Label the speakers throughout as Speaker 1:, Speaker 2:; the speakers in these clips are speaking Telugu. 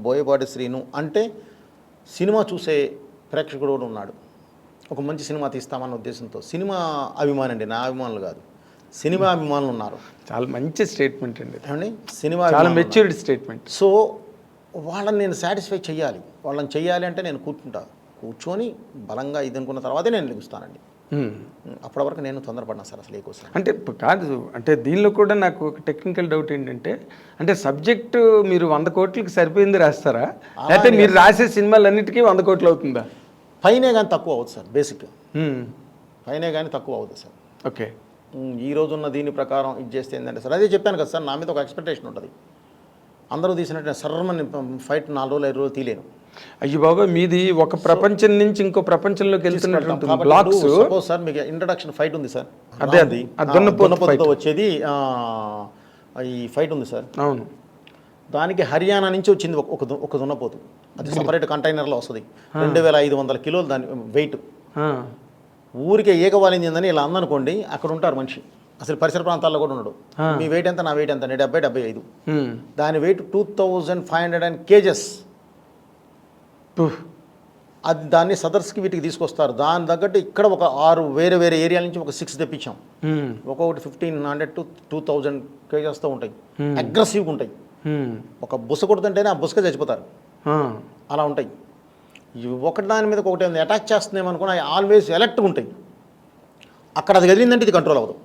Speaker 1: బోయపాటి శ్రీను అంటే సినిమా చూసే ప్రేక్షకుడు కూడా ఉన్నాడు. ఒక మంచి సినిమా తీస్తామన్న ఉద్దేశంతో సినిమా అభిమాని అండి, నా అభిమానులు కాదు, సినిమా అభిమానులు ఉన్నారు.
Speaker 2: చాలా మంచి స్టేట్మెంట్ అండి,
Speaker 1: ఏమండి సినిమా
Speaker 2: చాలా మెచ్యూర్డ్ స్టేట్మెంట్.
Speaker 1: సో వాళ్ళని నేను సాటిస్ఫై చేయాలి, వాళ్ళని చేయాలి అంటే నేను కూర్చొని బలంగా ఇది అనుకున్న తర్వాతే నేను లెగుస్తానండి. అప్పటి వరకు నేను తొందరపడినా సార్ అసలు కోసం
Speaker 2: అంటే కాదు. అంటే దీనిలో కూడా నాకు ఒక టెక్నికల్ డౌట్ ఏంటంటే, అంటే సబ్జెక్టు మీరు 100 కోట్లకి సరిపోయింది రాస్తారా, లేకపోతే మీరు రాసే సినిమాలన్నిటికీ 100 కోట్లు అవుతుందా?
Speaker 1: పైనే కానీ తక్కువ అవుతుంది సార్, బేసిక్ పైనే కానీ తక్కువ అవుతుంది సార్.
Speaker 2: ఓకే,
Speaker 1: ఈ రోజున్న దీని ప్రకారం ఇది చేస్తే ఏంటంటే సార్, అదే చెప్పాను కదా సార్, నా మీద ఒక ఎక్స్పెక్టేషన్ ఉంటుంది. అందరూ తీసినట్టు సర్రమని ఫైట్ 4 రోజులు 5 రోజులు తీలేను.
Speaker 2: అయ్యి బాబా, మీది ఒక ప్రపంచం నుంచి ఇంకో ప్రపంచంలోకి వెళ్తున్నట్టు బ్లాక్స్.
Speaker 1: సపోజ్ సార్ మీకు ఇంట్రడక్షన్ ఫైట్ ఉంది సార్,
Speaker 2: అదే
Speaker 1: దున్నపోతుతో వచ్చేది ఈ ఫైట్ ఉంది సార్.
Speaker 2: అవును,
Speaker 1: దానికి హర్యానా నుంచి వచ్చింది ఒక దున్నపోతు, అది సపరేట్ కంటైనర్లో వస్తుంది. 2500 కిలోలు దాని వెయిట్. ఊరికే ఏకవాలింది ఏందని ఇలా అందనుకోండి, అక్కడ ఉంటారు మనిషి, అసలు పరిసర ప్రాంతాల్లో కూడా ఉన్నాడు. మీ వెయిట్ ఎంత, నా వెయిట్ ఎంత, 70-75. దాని వెయిట్ 2500 kgs. అది దాన్ని సదర్స్కి వీటికి తీసుకొస్తారు. దాని తగ్గట్టు ఇక్కడ ఒక 6 వేరే వేరే ఏరియాల నుంచి ఒక 6 తెప్పించాం. ఒక్కొక్కటి 1500 to 2000 kgsతో ఉంటాయి, అగ్రెసివ్గా ఉంటాయి. ఒక బుస కొడుతుంటేనే ఆ బుసక చచ్చిపోతారు, అలా ఉంటాయి. ఒకటి దాని మీద ఒకటి అటాక్ చేస్తున్నామనుకుని అవి ఆల్వేస్ ఎలర్ట్గా ఉంటాయి. అక్కడ అది కదిలిందంటే ఇది కంట్రోల్ అవ్వదు,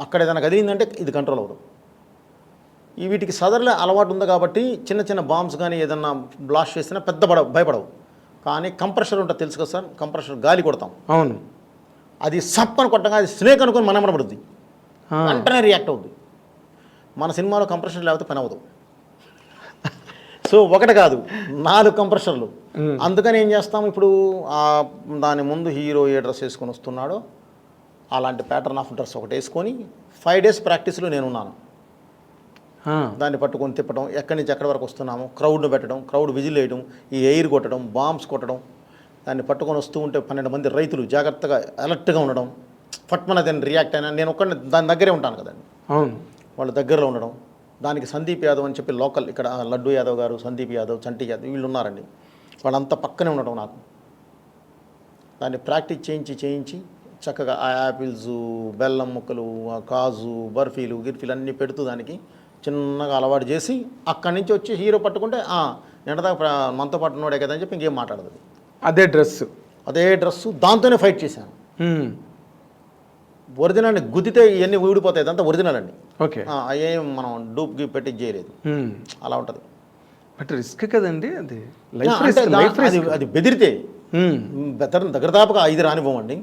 Speaker 1: అక్కడ ఏదైనా కదిలిందంటే ఇది కంట్రోల్ అవ్వదు. వీటికి సదర్లో అలవాటు ఉంది కాబట్టి చిన్న చిన్న బాంబ్స్ కానీ ఏదన్నా బ్లాస్ట్ చేసినా పెద్ద భయపడవు. కానీ కంప్రెషర్ ఉంటుంది తెలుసు కదా సార్, కంప్రెషర్ గాలి కొడతాం.
Speaker 2: అవును,
Speaker 1: అది సప్పని కొట్టగా అది స్నేక్ అనుకుని మనమనబడుద్ది, వెంటనే రియాక్ట్ అవుద్ది. మన సినిమాలో కంప్రెషర్ లేకపోతే పని అవ్వదు. సో ఒకటి కాదు 4 కంప్రెషర్లు. అందుకని ఏం చేస్తాం, ఇప్పుడు దాని ముందు హీరో ఏ డ్రెస్ వేసుకొని వస్తున్నాడో అలాంటి ప్యాటర్న్ ఆఫ్ డ్రెస్ ఒకటి వేసుకొని 5 days ప్రాక్టీస్లో నేనున్నాను. దాన్ని పట్టుకొని తిప్పడం, ఎక్కడి నుంచి ఎక్కడి వరకు వస్తున్నాము, క్రౌడ్ను పెట్టడం, క్రౌడ్ విజిల్ వేయడం, ఈ ఎయిర్ కొట్టడం, బాంబ్స్ కొట్టడం, దాన్ని పట్టుకొని వస్తూ ఉంటే 12 మంది రైతులు జాగ్రత్తగా అలర్ట్గా ఉండడం, ఫట్మన దాన్ని రియాక్ట్ అయినా నేను ఒక్కడిని దాని దగ్గరే ఉంటాను కదండి.
Speaker 2: అవును,
Speaker 1: వాళ్ళ దగ్గరలో ఉండడం. దానికి సందీప్ యాదవ్ అని చెప్పి లోకల్ ఇక్కడ లడ్డు యాదవ్ గారు, సందీప్ యాదవ్, చంటి యాదవ్ వీళ్ళు ఉన్నారండి. వాళ్ళంతా పక్కనే ఉండడం నాకు. దాన్ని ప్రాక్టీస్ చేయించి చక్కగా ఆ యాపిల్స్, బెల్లం ముక్కలు, కాజు, బర్ఫీలు, గిర్ఫీలు అన్నీ పెడుతూ దానికి చిన్నగా అలవాటు చేసి అక్కడి నుంచి వచ్చి హీరో పట్టుకుంటే నిన్నదాకా మనతో పాటు ఉన్నాడే కదా అని చెప్పి ఇంకేం మాట్లాడదు.
Speaker 2: అదే డ్రెస్సు దాంతోనే ఫైట్ చేశాను.
Speaker 1: ఒరిజినల్ గుద్దితే ఇవన్నీ ఊడిపోతాయి, అదంతా ఒరిజినల్ అండి.
Speaker 2: ఓకే,
Speaker 1: అవేం మనం డూప్ గిప్ పెట్టి చేయలేదు, అలా ఉంటుంది.
Speaker 2: బట్ రిస్క్ కదండి అది,
Speaker 1: అది బెదిరితే దగ్గర దాపుగా 5 రానివ్వమండి.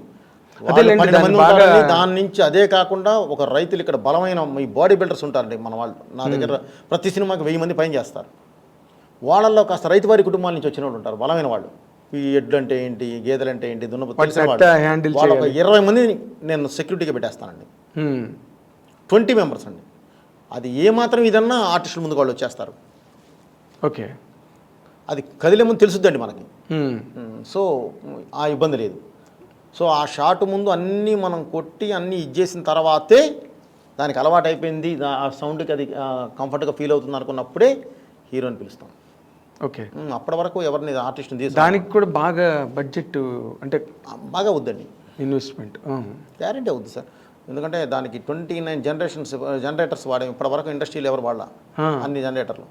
Speaker 1: దాని నుంచి అదే కాకుండా ఒక రైతులు ఇక్కడ బలమైన ఈ బాడీ బిల్డర్స్ ఉంటారండి మన వాళ్ళు. నా దగ్గర ప్రతి సినిమాకి 1000 మంది పైన చేస్తారు. వాళ్ళల్లో కాస్త రైతు వారి కుటుంబాల నుంచి వచ్చిన వాళ్ళు ఉంటారు, బలమైన వాళ్ళు. ఈ ఎడ్లు అంటే ఏంటి, గేదెలు అంటే ఏంటి, దున్నపోతు వాళ్ళ 20 మందిని నేను సెక్యూరిటీగా పెట్టేస్తానండి. 20 members అండి. అది ఏమాత్రం ఇదన్నా ఆర్టిస్టుల ముందు వాళ్ళు వచ్చేస్తారు.
Speaker 2: ఓకే,
Speaker 1: అది కదిలే ముందు తెలుసుద్దండి మనకి. సో ఆ ఇబ్బంది లేదు. సో ఆ షాట్ ముందు అన్నీ మనం కొట్టి అన్నీ ఇచ్చేసిన తర్వాతే దానికి అలవాటు అయిపోయింది, ఆ సౌండ్కి అది కంఫర్ట్గా ఫీల్ అవుతుంది అనుకున్నప్పుడే హీరోని పిలుస్తాం.
Speaker 2: ఓకే,
Speaker 1: అప్పటి వరకు ఎవరిని ఆర్టిస్ట్ని తీసి
Speaker 2: దానికి కూడా బాగా బడ్జెట్ అంటే
Speaker 1: బాగా అవుద్దండి,
Speaker 2: ఇన్వెస్ట్మెంట్
Speaker 1: గ్యారెంటీ అవుద్ది సార్. ఎందుకంటే దానికి 29 జనరేటర్స్ వాడాం ఇప్పటి వరకు. ఇండస్ట్రీలో ఎవరు వాడాల అన్ని జనరేటర్లు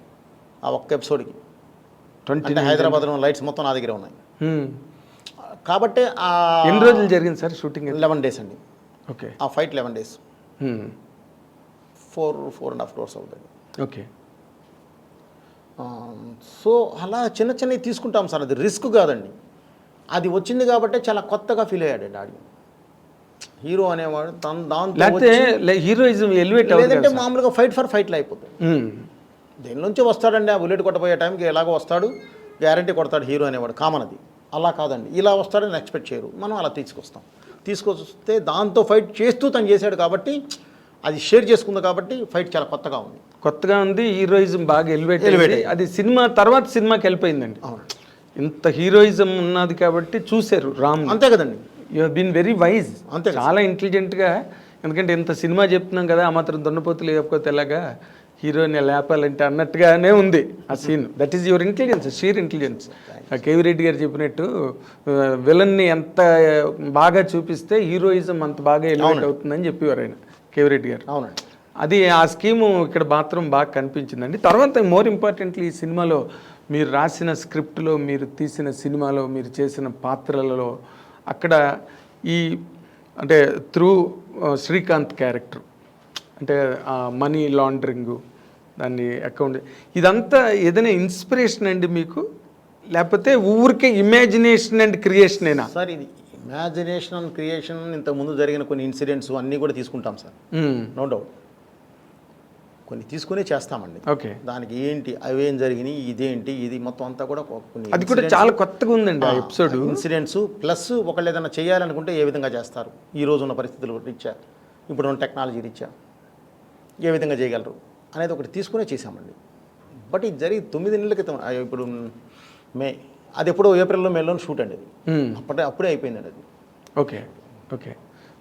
Speaker 1: ఆ ఒక్క ఎపిసోడ్కి. అంటే హైదరాబాద్లో లైట్స్ మొత్తం నా దగ్గరే ఉన్నాయి. కాబట్టి
Speaker 2: ఎన్ని రోజులు జరిగింది సార్ షూటింగ్?
Speaker 1: 11 days అండి.
Speaker 2: ఓకే,
Speaker 1: ఆ ఫైట్ 11 days, 4.5 crores అవుతుంది.
Speaker 2: ఓకే,
Speaker 1: సో అలా చిన్నవి తీసుకుంటాం సార్. అది రిస్క్ కాదండి, అది వచ్చింది కాబట్టి చాలా కొత్తగా ఫీల్ అయ్యాడండి ఆడియో. హీరో అనేవాడు
Speaker 2: హీరోయిజం ఎలివేట్
Speaker 1: లేదంటే మామూలుగా ఫైట్లు అయిపోతుంది. దేని నుంచి వస్తాడండి, ఆ బుల్లెట్ కొట్టబోయే టైంకి ఎలాగో వస్తాడు, గ్యారంటీ కొడతాడు హీరో అనేవాడు, కామన్ అది. అలా కాదండి, ఇలా వస్తాడని ఎక్స్పెక్ట్ చేయరు, మనం అలా తీసుకొస్తే దాంతో ఫైట్ చేస్తూ తను చేశాడు కాబట్టి అది షేర్ చేసుకుంది కాబట్టి ఫైట్ చాలా కొత్తగా ఉంది. హీరోయిజం బాగా ఎలివేట్ అది సినిమా తర్వాత సినిమాకి వెళ్ళిపోయిందండి. ఇంత హీరోయిజం ఉన్నది కాబట్టి చూశారు రామ్. అంతే కదండి,
Speaker 2: you have been very wise, అంతే చాలా ఇంటెలిజెంట్గా. ఎందుకంటే ఇంత సినిమా చెప్తున్నాం కదా, ఆ మాత్రం దున్నపోతులు లేకపోతే ఎలాగా హీరోని లేపాలంటే అన్నట్టుగానే ఉంది ఆ scene. That is your intelligence, sheer intelligence. KV Reddy గారు చెప్పినట్టు విలన్ని ఎంత బాగా చూపిస్తే హీరోయిజం అంత బాగా ఎలివేట్ అవుతుందని చెప్పేవారు ఆయన, కేవీ రెడ్డి గారు.
Speaker 1: అవునండి.
Speaker 2: అది ఆ స్కీము ఇక్కడ మాత్రం బాగా కనిపించిందండి. తర్వాత మోర్ ఇంపార్టెంట్లీ ఈ సినిమాలో మీరు రాసిన స్క్రిప్ట్లో, మీరు తీసిన సినిమాలో, మీరు చేసిన పాత్రలలో అక్కడ ఈ అంటే త్రూ శ్రీకాంత్ క్యారెక్టర్, అంటే మనీ లాండరింగు, దాన్ని అకౌంట్, ఇదంతా ఏదైనా ఇన్స్పిరేషన్ అండి మీకు, లేకపోతే ఊరికే ఇమాజినేషన్ అండ్ క్రియేషనేనా?
Speaker 1: సార్ ఇది ఇమాజినేషన్ అండ్ క్రియేషన్, ఇంతకుముందు జరిగిన కొన్ని ఇన్సిడెంట్స్ అన్నీ కూడా తీసుకుంటాం సార్, నో డౌట్. కొన్ని తీసుకునే చేస్తామండి.
Speaker 2: ఓకే,
Speaker 1: దానికి ఏంటి, అవేం జరిగినాయి, ఇదేంటి, ఇది మొత్తం అంతా కూడా కొన్ని
Speaker 2: అది కూడా చాలా కొత్తగా ఉందండి ఆ ఎపిసోడ్.
Speaker 1: ఇన్సిడెంట్స్ ప్లస్ ఒకళ్ళు ఏదైనా చేయాలనుకుంటే ఏ విధంగా చేస్తారు, ఈ రోజు ఉన్న పరిస్థితులు రీత్యా, ఇప్పుడున్న టెక్నాలజీ రీత్యా ఏ విధంగా చేయగలరు అనేది ఒకటి తీసుకునే చేసామండి. బట్ ఇది జరిగి 9 నెలల క్రితం, ఇప్పుడు మే, అది ఎప్పుడో ఏప్రిల్లో మేలో షూట్ అండి అది, అప్పుడే అయిపోయిందండి అది.
Speaker 2: Okay okay.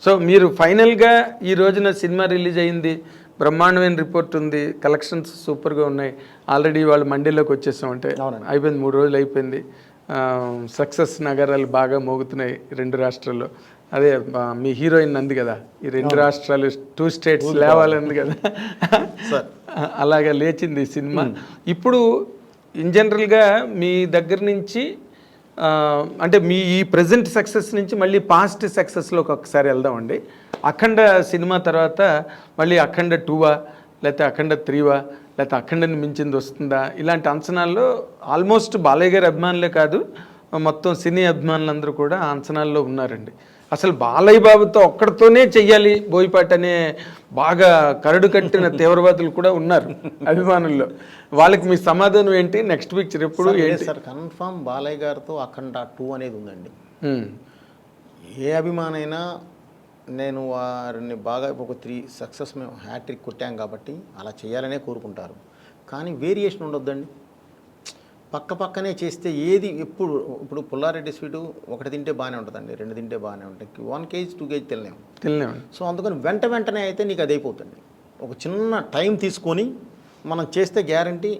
Speaker 2: సో మీరు ఫైనల్గా ఈ రోజున సినిమా రిలీజ్ అయింది, బ్రహ్మాండమైన రిపోర్ట్ ఉంది, కలెక్షన్స్ సూపర్గా ఉన్నాయి, ఆల్రెడీ వాళ్ళు మండీలోకి వచ్చేసాం, అంటే అయిపోయింది, 3 రోజులు అయిపోయింది. సక్సెస్ నగరాలు బాగా మోగుతున్నాయి 2 రాష్ట్రాల్లో. అదే మీ హీరోయిన్ అంది కదా, ఈ 2 రాష్ట్రాలు 2 స్టేట్స్ లేవాలంది కదా, అలాగా లేచింది ఈ సినిమా. ఇప్పుడు ఇన్ జనరల్గా మీ దగ్గర నుంచి అంటే మీ ఈ ప్రజెంట్ సక్సెస్ నుంచి మళ్ళీ పాస్ట్ సక్సెస్లోకి ఒకసారి వెళ్దామండి. అఖండ సినిమా తర్వాత మళ్ళీ అఖండ 2వా, లేకపోతే అఖండ 3వా, లేకపోతే అఖండని మించింది వస్తుందా, ఇలాంటి అంచనాల్లో ఆల్మోస్ట్ బాలయ్య గారి అభిమానులే కాదు, మొత్తం సినీ అభిమానులందరూ కూడా ఆ అంచనాల్లో ఉన్నారండి. అసలు బాలయ్య బాబుతో ఒక్కడితోనే చెయ్యాలి బోయపాటి అనే బాగా కరడు కట్టిన తీవ్రవాదులు కూడా ఉన్నారు అభిమానుల్లో. వాళ్ళకి మీ సమాధానం ఏంటి? నెక్స్ట్ పిక్చర్ ఎప్పుడు ఏంటి
Speaker 1: సార్? కన్ఫర్మ్ బాలయ్య గారితో అఖండ 2 అనేది ఉందండి. ఏ అభిమానైనా, నేను వారిని బాగా ఒక 3 సక్సెస్ మేము హ్యాట్రిక్ కొట్టాం కాబట్టి అలా చేయాలనే కోరుకుంటారు. కానీ వేరియేషన్ ఉండొద్దండి. పక్కనే చేస్తే ఏది ఇప్పుడు పుల్లారెడ్డి స్వీటు 1 తింటే బాగానే ఉంటుందండి, 2 తింటే బాగానే ఉంటాయి, 1 kg 2 kg తినలేము. సో అందుకని వెంటనే అయితే నీకు అది అయిపోతుంది. ఒక చిన్న టైం తీసుకొని మనం చేస్తే గ్యారంటీ,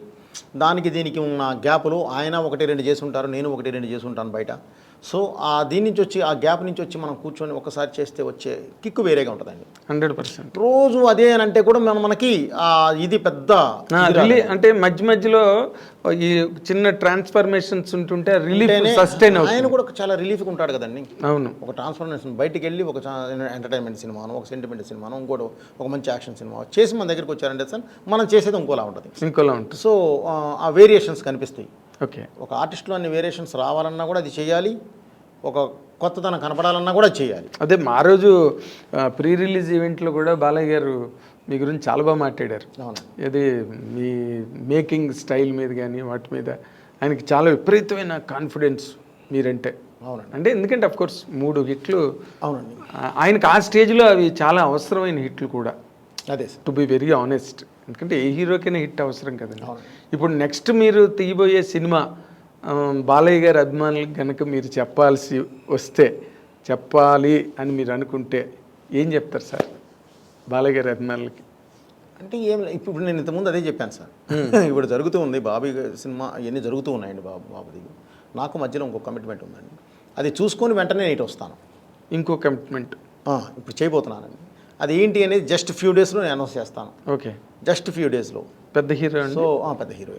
Speaker 1: దానికి దీనికి ఉన్న గ్యాప్లో ఆయన 1-2 చేసి ఉంటారు, నేను 1-2 చేసి ఉంటాను బయట. సో దీని నుంచి వచ్చి, ఆ గ్యాప్ నుంచి వచ్చి మనం కూర్చొని ఒకసారి చేస్తే వచ్చే కిక్కు వేరేగా ఉంటుందండి.
Speaker 2: 100%.
Speaker 1: రోజు అదే అని అంటే కూడా మనకి ఇది పెద్ద
Speaker 2: అంటే మధ్యలో ఈ చిన్న ట్రాన్స్ఫర్మేషన్స్ ఉంటుంటే రిలీఫ్ సస్టైన్ అవుతుంది.
Speaker 1: ఆయన కూడా చాలా రిలీఫ్గా ఉంటాడు కదండి.
Speaker 2: అవును,
Speaker 1: ఒక ట్రాన్స్ఫర్మేషన్, బయటికి వెళ్ళి ఒక ఎంటర్టైన్మెంట్ సినిమాను, ఒక సెంటిమెంట్ సినిమాను, ఇంకోటి ఒక మంచి యాక్షన్ సినిమా చేసి మన దగ్గరికి వచ్చారంటే సార్ మనం చేసేది ఇంకోలా ఉంటుంది. సో ఆ వేరియేషన్స్ కనిపిస్తాయి.
Speaker 2: ఓకే,
Speaker 1: ఒక ఆర్టిస్ట్లో అన్ని వేరియేషన్స్ రావాలన్నా కూడా అది చేయాలి, ఒక కొత్తదనం కనపడాలన్నా కూడా చేయాలి.
Speaker 2: అదే మా రోజు ప్రీ రిలీజ్ ఈవెంట్లో కూడా బాలయ్య గారు మీ గురించి చాలా బాగా మాట్లాడారు. ఇది మీ మేకింగ్ స్టైల్ మీద కానీ వాటి మీద ఆయనకి చాలా విపరీతమైన కాన్ఫిడెన్స్ మీరంటే.
Speaker 1: అవునండి.
Speaker 2: అంటే ఎందుకంటే అఫ్కోర్స్ 3 హిట్లు.
Speaker 1: అవునండి.
Speaker 2: ఆయనకు ఆ స్టేజ్లో అవి చాలా అవసరమైన హిట్లు కూడా.
Speaker 1: అదే
Speaker 2: టు బి వెరీ ఆనెస్ట్, ఎందుకంటే ఏ హీరోకైనా హిట్ అవసరం కదండి. ఇప్పుడు నెక్స్ట్ మీరు తీయబోయే సినిమా బాలయ్య గారి అభిమానులకు కనుక మీరు చెప్పాలి అని మీరు అనుకుంటే ఏం చెప్తారు సార్ బాలయ్య గారి అభిమానులకి?
Speaker 1: అంటే ఇప్పుడు నేను ఇంతకుముందు అదే చెప్పాను సార్. ఇప్పుడు జరుగుతూ ఉంది బాబీ సినిమా, ఇవన్నీ జరుగుతూ ఉన్నాయండి. బాబుది నాకు మధ్యలో ఇంకో కమిట్మెంట్ ఉందండి, అది చూసుకొని వెంటనే ఇటు వస్తాను.
Speaker 2: ఇంకో కమిట్మెంట్
Speaker 1: ఇప్పుడు చేయబోతున్నానండి. అది ఏంటి అనేది జస్ట్ ఫ్యూ డేస్లో నేను అనౌన్స్ చేస్తాను.
Speaker 2: ఓకే,
Speaker 1: జస్ట్ ఫ్యూ డేస్లో.
Speaker 2: పెద్ద హీరో.
Speaker 1: సో పెద్ద హీరో